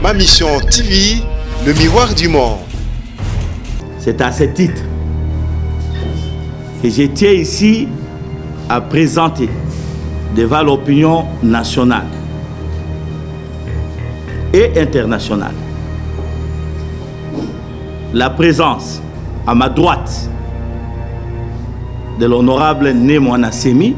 Ma mission TV, le miroir du monde. C'est à ce titre que je tiens ici à présenter devant l'opinion nationale et internationale la présence à ma droite de l'honorable Némoana Sémi,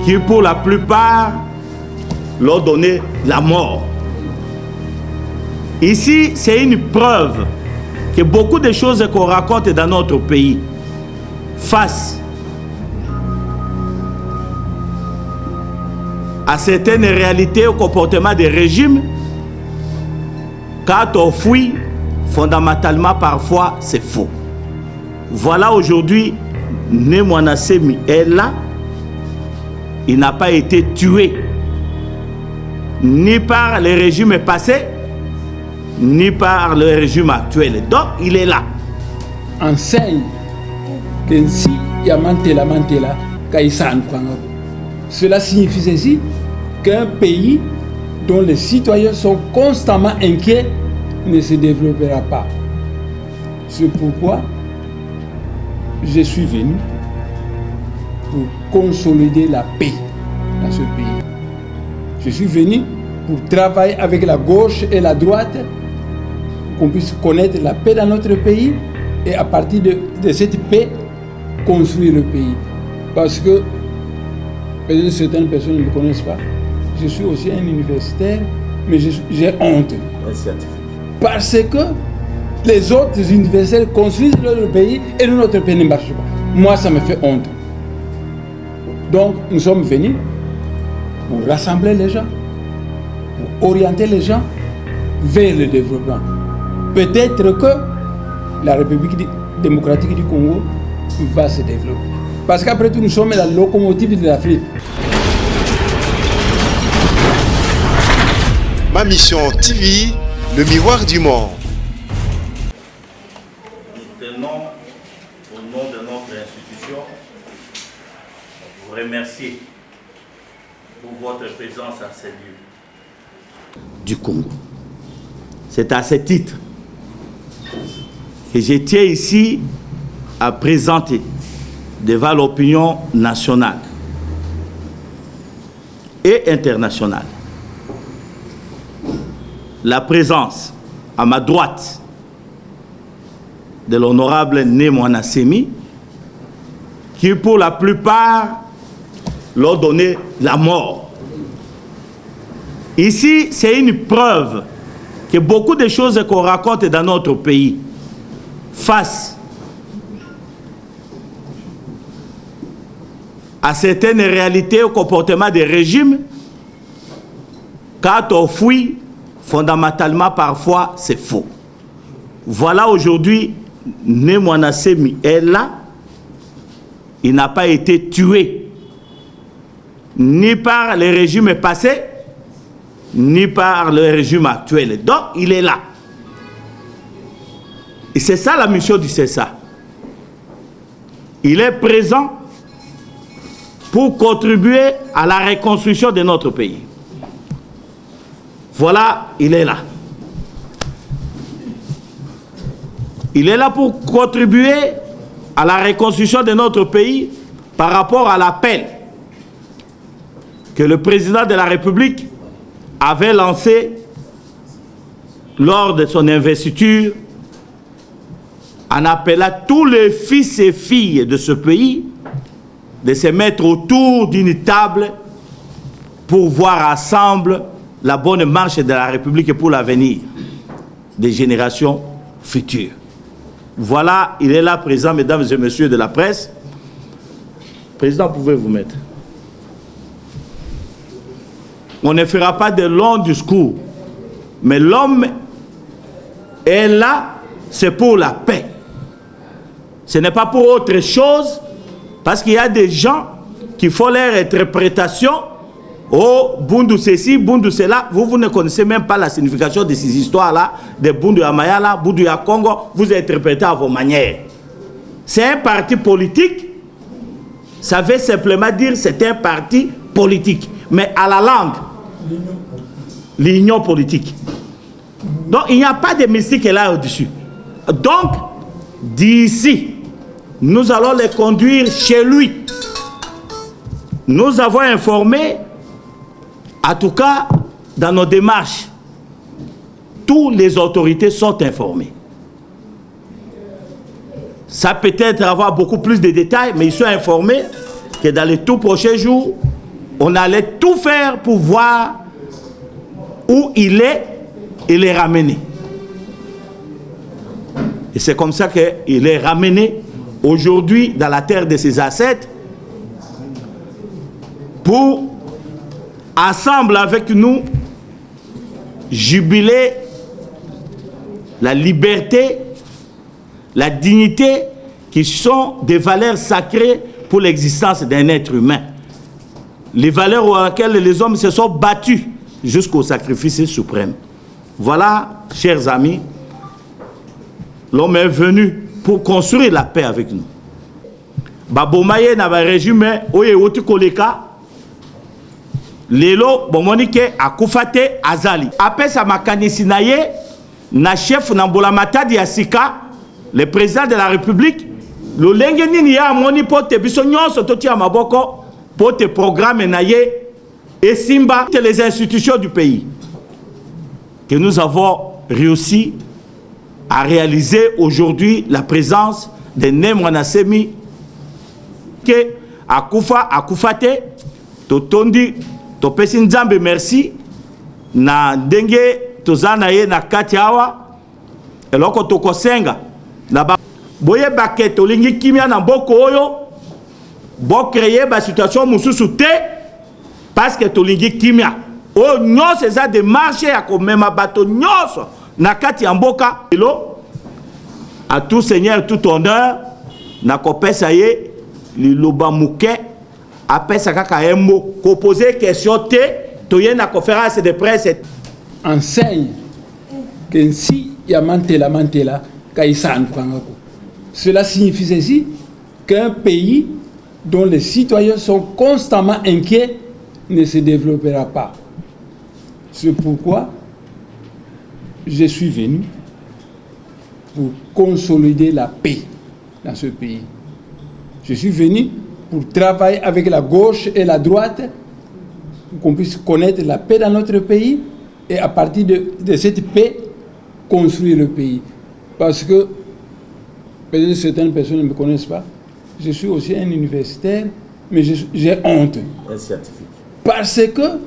qui pour la plupart leur donné la mort. Ici, c'est une preuve que beaucoup de choses qu'on raconte dans notre pays face à certaines réalités au comportement des régimes, quand on fuit, fondamentalement parfois c'est faux. Voilà aujourd'hui, Némoana Sémi est là. Il n'a pas été tué ni par les régimes passés, ni par le régime actuel. Donc, il est là. Enseigne que si Yamantela Mantela Kaisan, cela signifie ceci qu'un pays dont les citoyens sont constamment inquiets ne se développera pas. C'est pourquoi je suis venu pour consolider la paix dans ce pays. Je suis venu pour travailler avec la gauche et la droite, qu'on puisse connaître la paix dans notre pays et à partir de cette paix, construire le pays. Parce que, peut-être certaines personnes ne me connaissent pas, je suis aussi un universitaire, mais j'ai honte. Parce que les autres universitaires construisent leur pays et notre pays ne marche pas. Moi, ça me fait honte. Donc, nous sommes venus pour rassembler les gens, pour orienter les gens vers le développement. Peut-être que la République démocratique du Congo va se développer. Parce qu'après tout, nous sommes la locomotive de l'Afrique. Ma mission TV, le miroir du monde. Nous tenons, au nom de notre institution, vous remercier pour votre présence à ces lieux du Congo. C'est à ce titre que je tiens ici à présenter devant l'opinion nationale et internationale la présence à ma droite de l'honorable Némoana Sémi, qui pour la plupart leur donné la mort. Ici, c'est une preuve que beaucoup de choses qu'on raconte dans notre pays face à certaines réalités au comportement des régimes, quand on fuit, fondamentalement parfois c'est faux. Voilà aujourd'hui, Némoana Sémi est là. Il n'a pas été tué ni par les régimes passés, ni par le régime actuel. Donc, il est là. Et c'est ça la mission du CESA. Il est présent pour contribuer à la reconstruction de notre pays. Voilà, il est là. Il est là pour contribuer à la reconstruction de notre pays par rapport à l'appel que le président de la République avait lancé lors de son investiture en appelant tous les fils et filles de ce pays de se mettre autour d'une table pour voir ensemble la bonne marche de la République pour l'avenir des générations futures. Voilà, il est là présent, mesdames et messieurs de la presse. Président, pouvez-vous mettre? On ne fera pas de longs discours, mais l'homme est là, c'est pour la paix. Ce n'est pas pour autre chose, parce qu'il y a des gens qui font leur interprétation. Oh, Bundu ceci, Bundu cela. Vous ne connaissez même pas la signification de ces histoires-là, de Bundu à Mayala, Bundu à Congo. Vous interprétez à vos manières. C'est un parti politique. Ça veut simplement dire c'est un parti politique. Mais à la langue, l'union politique. Donc il n'y a pas de mystique là au-dessus. Donc d'ici, nous allons les conduire chez lui. Nous avons informé, en tout cas dans nos démarches, toutes les autorités sont informées. Ça peut-être avoir beaucoup plus de détails, mais ils sont informés que dans les tout prochains jours, on allait tout faire pour voir où il est et les ramener. Et c'est comme ça qu'il est ramené aujourd'hui dans la terre de ses ancêtres pour, ensemble avec nous, jubiler la liberté, la dignité, qui sont des valeurs sacrées pour l'existence d'un être humain. Les valeurs auxquelles les hommes se sont battus jusqu'au sacrifice suprême. Voilà, chers amis, l'homme est venu pour construire la paix avec nous. Babomaye na ba régime oye wotu koleka lelo bomonike akufate azali apesa makanisi na ye na chef na mbolamatadi ya sika le président de la République lolenge nini ya moni pote biso nyonso totia maboko pote programme na ye et simba les institutions du pays que nous avons réussi à réaliser aujourd'hui la présence de Nemrana Semi que akufate totondi topesi nzambe merci na ndenge tozana ye na kati awa eloko tokosenga na ba boye baket olingi kimia na mboko oyo bo créer ba situation mususu te parce que tolingi kimia o nyonso eza de marché ya komema bato nyonso na kati ya mboka elo à tout seigneur tout honneur na kopesa ye liloba muke apesa kaka embo ko poser question te toye na conférence de presse enseigne que si ya mantela kaisan pangako. Cela signifie ceci qu'un pays dont les citoyens sont constamment inquiets ne se développera pas. C'est pourquoi je suis venu pour consolider la paix dans ce pays. Je suis venu pour travailler avec la gauche et la droite pour qu'on puisse connaître la paix dans notre pays et à partir de cette paix, construire le pays. Parce que peut-être certaines personnes ne me connaissent pas. Je suis aussi un universitaire, mais j'ai honte. un scientifique. Parce que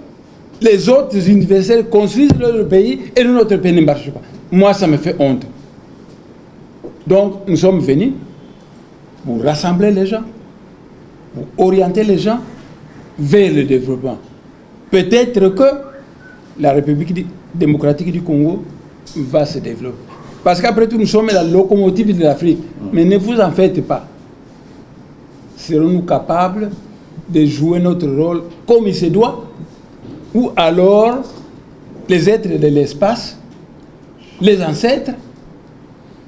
les autres universitaires construisent leur pays et notre pays ne marche pas. Moi, ça me fait honte. Donc, nous sommes venus pour rassembler les gens, pour orienter les gens vers le développement. Peut-être que la République démocratique du Congo va se développer. Parce qu'après tout, nous sommes la locomotive de l'Afrique. Mais ne vous en faites pas. Serons-nous capables de jouer notre rôle comme il se doit? Ou alors, les êtres de l'espace, les ancêtres,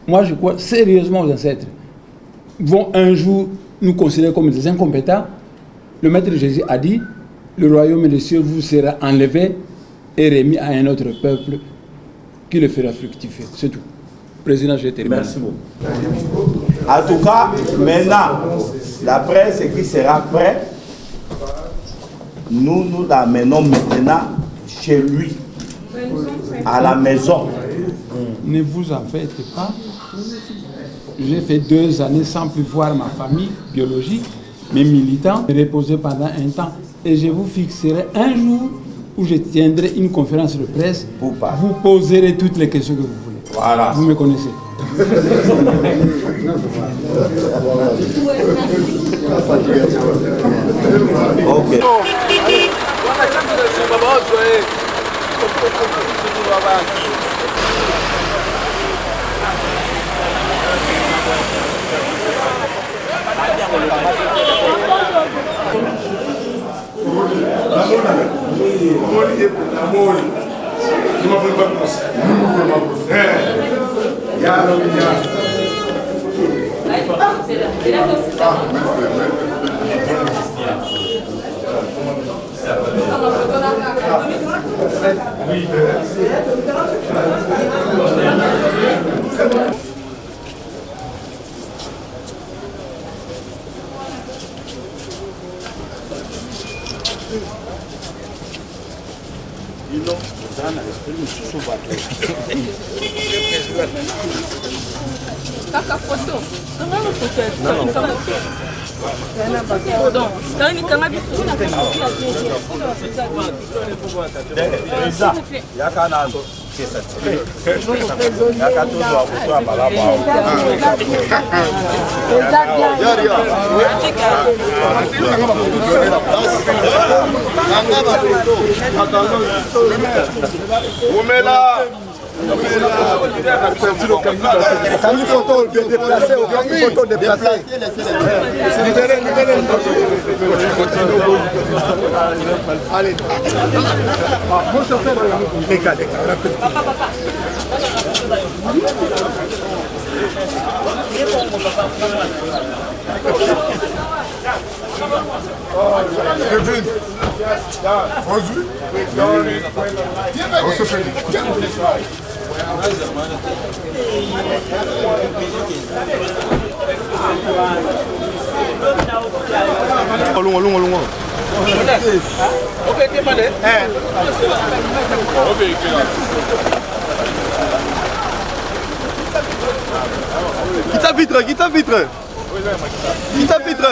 moi je crois sérieusement aux ancêtres, vont un jour nous considérer comme des incompétents. Le Maître Jésus a dit, le royaume des cieux vous sera enlevé et remis à un autre peuple qui le fera fructifier. C'est tout. Président, je termine. Merci beaucoup. En tout cas, maintenant, la presse qui sera prête, nous l'amenons maintenant chez lui, à la maison. Ne vous en faites pas. J'ai fait 2 années sans plus voir ma famille biologique, mes militants, me reposer pendant un temps. Et je vous fixerai un jour où je tiendrai une conférence de presse. Vous poserez toutes les questions que vous voulez. Voilà. Vous me connaissez. Ok. Kaka photo. Une photo déplacée, une photo déplacée. Allez. Mon chauffeur, Loin. Quitte sa vitre.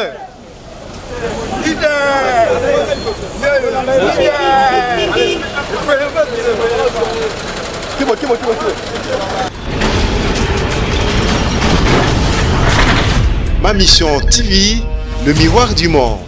Ma mission TV, le miroir du monde.